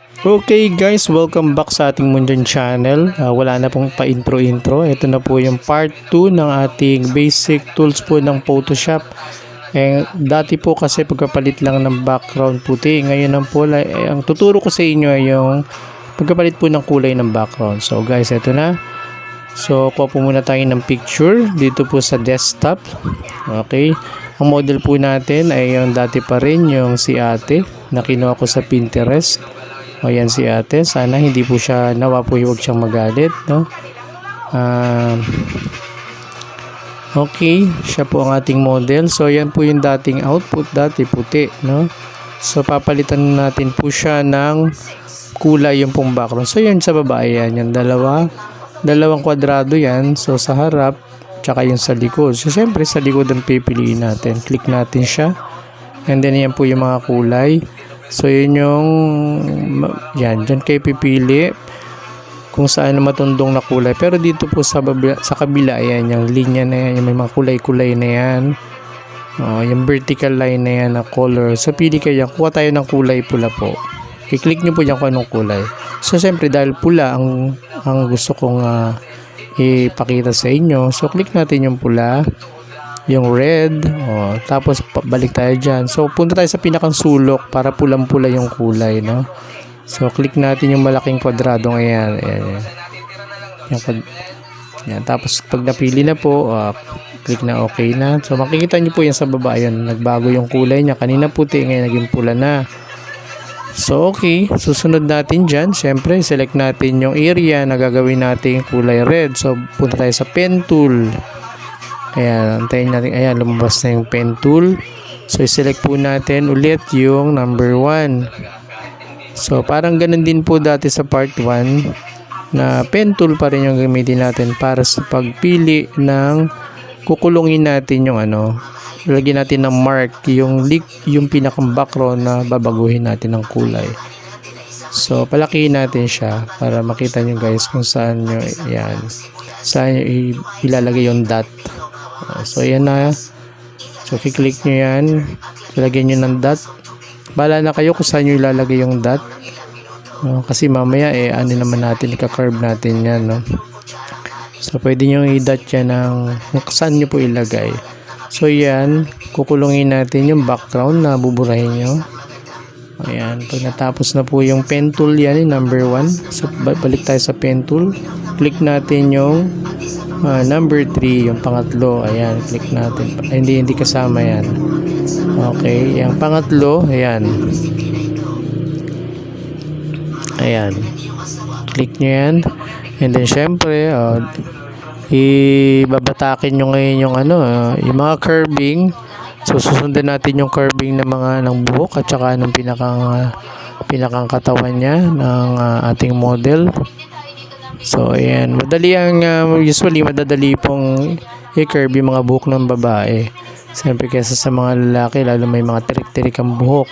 Okay guys, welcome back sa ating Munjan channel. Wala na pong pa-intro-intro. Ito na po yung part 2 ng ating basic tools po ng Photoshop. Dati po kasi pagkapalit lang ng background puti. Ngayon ang tuturo ko sa inyo ay yung pagkapalit po ng kulay ng background. So guys, ito na. So kuha po muna tayo ng picture dito po sa desktop. Okay. Ang model po natin ay yung dati pa rin, yung si ate na kinuha ko sa Pinterest. O yan si ate, sana hindi po siya, nawa po huwag siyang magalit, no? Okay, siya po ang ating model. So yan po yung dating output, dati puti, no? So papalitan natin po siya ng kulay yung pong background. So yan sa baba, yan, yung dalawang kwadrado yan. So sa harap, tsaka yung sa likod. So syempre sa likod ang pipiliin natin. Click natin siya. And then yan po yung mga kulay. So yun yan, dyan kayo pipili kung saan matundong na kulay. Pero dito po sa kabila, ayan, yung linya na yan, yung may mga kulay-kulay na yan. Yung vertical line na yan na color. So pili kayo, kuha tayo ng kulay pula po. I-click nyo po dyan kung anong kulay. So siyempre dahil pula ang gusto kong ipakita sa inyo. So click natin yung pula, yung red, tapos balik tayo dyan. So punta tayo sa pinakang sulok para pulang-pula yung kulay, no? So click natin yung malaking kwadradong ayan. Yan. Tapos pag napili na po, click na okay na. So makikita nyo po yan sa baba, yan, nagbago yung kulay niya. Kanina puti, ngayon naging pula na. So okay, susunod natin dyan, syempre select natin yung area na gagawin natin kulay red. So punta tayo sa pen tool. Ayan, antayin natin. Ayan, lumabas na yung pen tool. So, i-select po natin ulit yung number 1. So, parang ganun din po dati sa part 1 na pen tool pa rin yung gamitin natin para sa pagpili ng kukulungin natin yung lagyan natin ng mark, yung pinakang background na babaguhin natin ng kulay. So, palakihin natin siya para makita nyo guys kung saan nyo, saan nyo ilalagay yung dot. So ayan na. So i-click nyo yan. Ilagyan nyo ng dot. Bahala na kayo kung saan nyo ilalagay yung dot. Kasi mamaya ano naman natin, ika-curve natin yan, no? So pwede nyo i-dot yan ng kung saan nyo po ilagay. So yan, kukulungin natin yung background na buburahin nyo. Ayan, pag natapos na po yung pen tool yan, yung number 1. So balik tayo sa pen tool. Click natin yung number 3, yung pangatlo. Ayan, click natin. Hindi kasama yan. Okay, yung pangatlo, ayan. Ayan. Click nyo yan. And then, syempre, ibabatakin nyo ngayon yung yung mga curving. So, susundan natin yung curving ng buhok at saka ng pinakang katawan niya ng ating model. So ayan, usually madadali pong i-curve yung mga buhok ng babae. Siyempre kaysa sa mga lalaki, lalo may mga tirik-tirik ang buhok.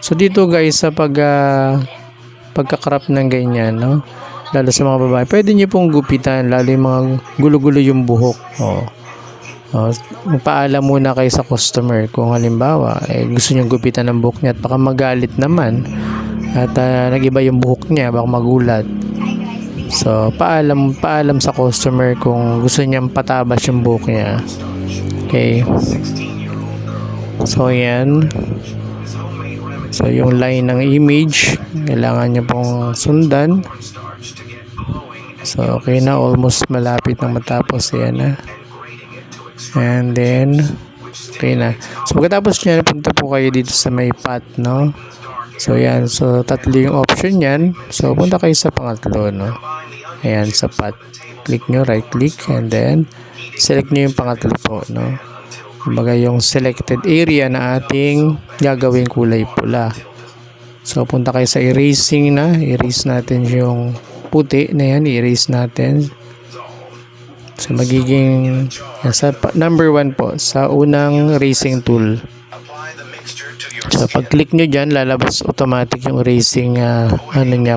So dito guys, sa pagka-crop ng ganyan, no? Lalo sa mga babae, pwede nyo pong gupitan, lalo yung mga gulo-gulo yung buhok. Magpaalam muna kayo sa customer kung halimbawa gusto nyo gupitan ng buhok niya at baka magalit naman at nag-iba yung buhok niya, baka magulat. So, paalam sa customer kung gusto niyang patabas yung buhok niya. Okay. So, yan. So, yung line ng image, kailangan niyo pong sundan. So, okay na. Almost malapit na matapos. Yan na. And then, okay na. So, pagkatapos niya, punta po kayo dito sa may path, no? So, yan. So, tatlo yung option yan. So, punta kayo sa pangatlo, no? Ayan, sa path. Click nyo, right click, and then select nyo yung pangatlo po, no? Kumbaga yung selected area na ating gagawing kulay pula. So, punta kayo sa erasing na. Erase natin yung puti na yan. Erase natin. So, magiging sa number 1 po, sa unang erasing tool. So, pag click nyo dyan, lalabas automatic yung erasing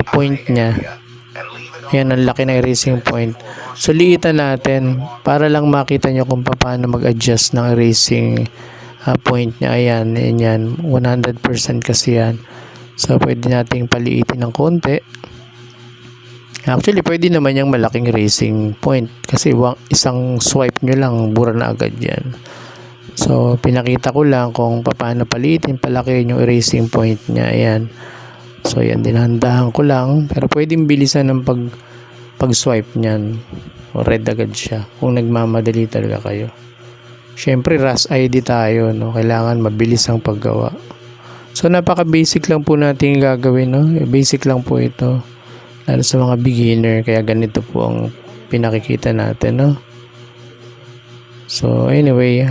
point nya. Ayan, ang laki na erasing point. So, liitan natin para lang makita nyo kung paano mag-adjust ng erasing point nya. Ayan, yan. 100% kasi yan. So pwede nating paliitin ng konti. Actually pwede naman yung malaking racing point kasi isang swipe nyo lang bura na agad yan. So pinakita ko lang kung paano paliitin, palaki yung erasing point niya. Ayan. So yan, dinahandahan ko lang, pero pwedeng bilisan ng pag swipe niyan. O red agad siya kung nagmamadali talaga kayo. Syempre RAS ID tayo, no? Kailangan mabilis ang paggawa. So napaka basic lang po natin gagawin, no? Basic lang po ito, lalo sa mga beginner, kaya ganito po ang pinakikita natin, no? So anyway,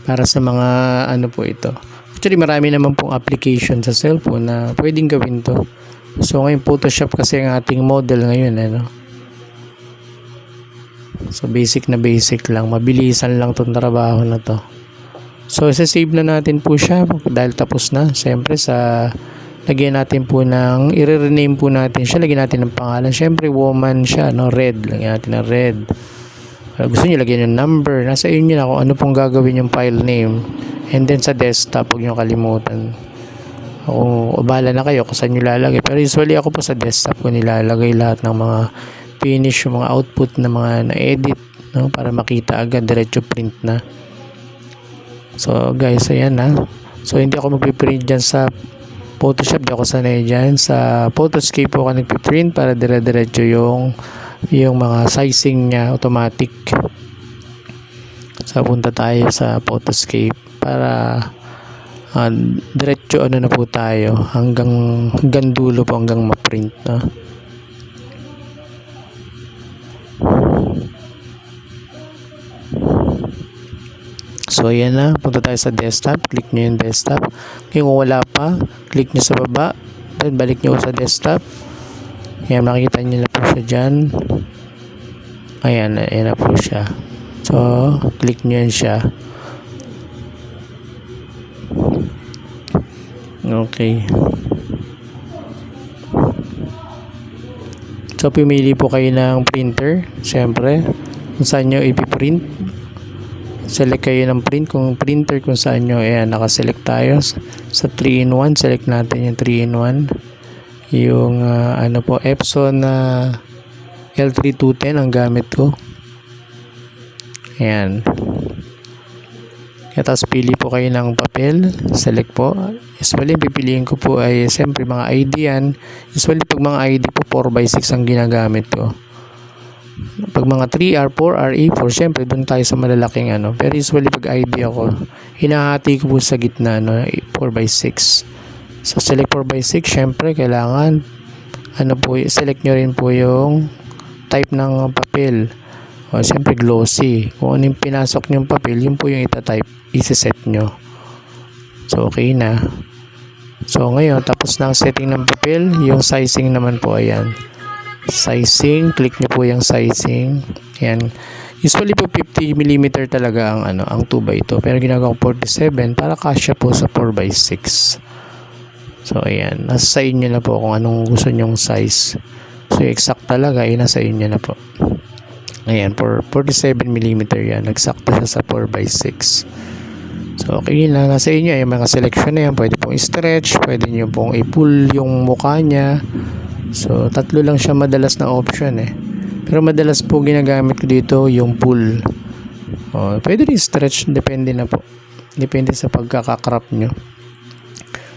para sa mga ano po ito, actually marami naman pong application sa cellphone na pwedeng gawin to. So ngayon Photoshop kasi ang ating model ngayon, ano? So basic na basic lang, mabilisan lang tong trabaho na to. So isa-save na natin po siya dahil tapos na. Siyempre lagyan natin po ng, i-rename po natin siya, lagyan natin ng pangalan. Siyempre woman siya, no? Red, lagyan natin ng red. Gusto niyo lagyan yung number, nasa inyo na kung ano pong gagawin yung file name. And then sa desktop, huwag niyo kalimutan. O bahala na kayo kung saan nyo lalagay. Pero usually ako po sa desktop ko nilalagay lahat ng mga finish, yung mga output na mga na-edit, no? Para makita agad, diretso print na. So guys, ayan na. So hindi ako magpiprint dyan sa Photoshop, di ako sanay dyan. Sa Photoscape po ako nagpiprint para dire-diretso yung mga sizing niya automatic. So punta tayo sa Photoscape para diretso ano na po tayo hanggang dulo po, hanggang ma-print, no? So ayan na, punta tayo sa desktop, click nyo yung desktop. Kung wala pa, click nyo sa baba, then balik nyo sa desktop. Ayan, makikita nyo na po siya dyan. Ayan na po siya. So click nyo yan siya. Okay. So pumili po kayo ng printer, siyempre kung saan nyo ipiprint. Select kayo ng print, kung printer kung saan nyo. Ayan, nakaselect tayo sa 3-in-1. Select natin yung 3-in-1, yung ano po, Epson L3210 ang gamit ko. Ayan. Tapos pili po kayo ng papel, select po. Usually pipiliin ko po ay siyempre mga ID yan. Usually pag mga ID po 4x6 ang ginagamit ko. Pag mga 3R, 4R, A4, siyempre doon tayo sa malalaking ano. Pero usually pag ID ako, hinahati ko po sa gitna, no, 4x6. So select 4x6, siyempre kailangan ano po, select nyo rin po yung type ng papel. O siyempre glossy. Kung ano yung pinasok nyo yung papel, yun po yung itatype, isi-set nyo. So okay na. So ngayon, tapos na ang setting ng papel, yung sizing naman po, ayan. Sizing, click nyo po yung sizing. Ayan. Usually po 50mm talaga ang ano, ang 2x2, pero ginagawa ko 47 para kasya po sa 4x6. So ayan, nasa sa inyo na po kung anong gusto nyong size. So exact talaga, nasa inyo na po. Ayan, for 47mm yan, nagsakto siya sa 4x6. So okay na, nasa inyo yung mga selection na yan. Pwede pong i-stretch, pwede nyo pong i-pull yung mukha nya. So tatlo lang siya madalas na option pero madalas po ginagamit ko dito yung pull. Pwede rin stretch, depende na po, depende sa pagkakakrop nyo.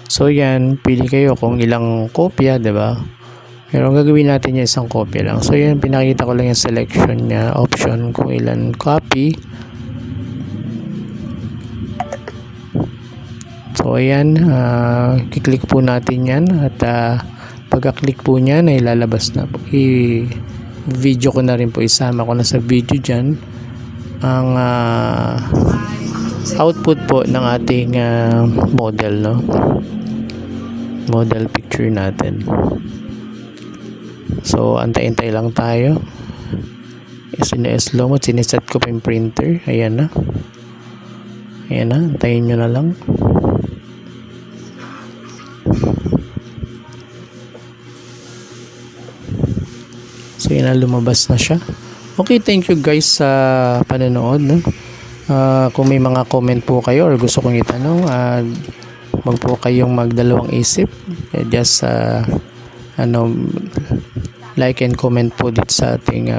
So yan, pili kayo kung ilang kopya, diba? Pero ang gagawin natin yung isang kopya lang. So yan, pinakita ko lang yung selection nya, option kung ilan copy. So ayan, kiklik po natin yan at pagka-click po niyan ay lalabas na po. I-video ko na rin po, isama ko na sa video dyan ang output po ng ating model, no? Model picture natin. So antay-antay lang tayo. Slow mo, siniset ko pa yung printer. Ayan na. Ayan na, antayin nyo na lang. So yun na, lumabas na siya. Okay, thank you guys sa panonood, no? Kung may mga comment po kayo or gusto kong itanong, wag po kayong magdalawang isip. Just like and comment po dito sa ating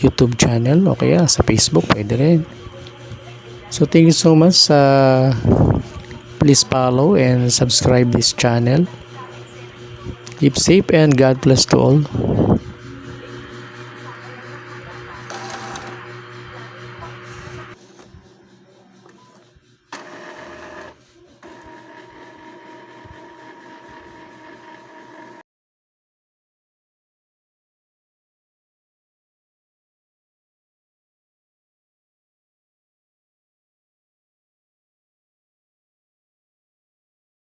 YouTube channel o kaya sa Facebook, pwede rin. So thank you so much. Please follow and subscribe this channel. Keep safe and God bless to all.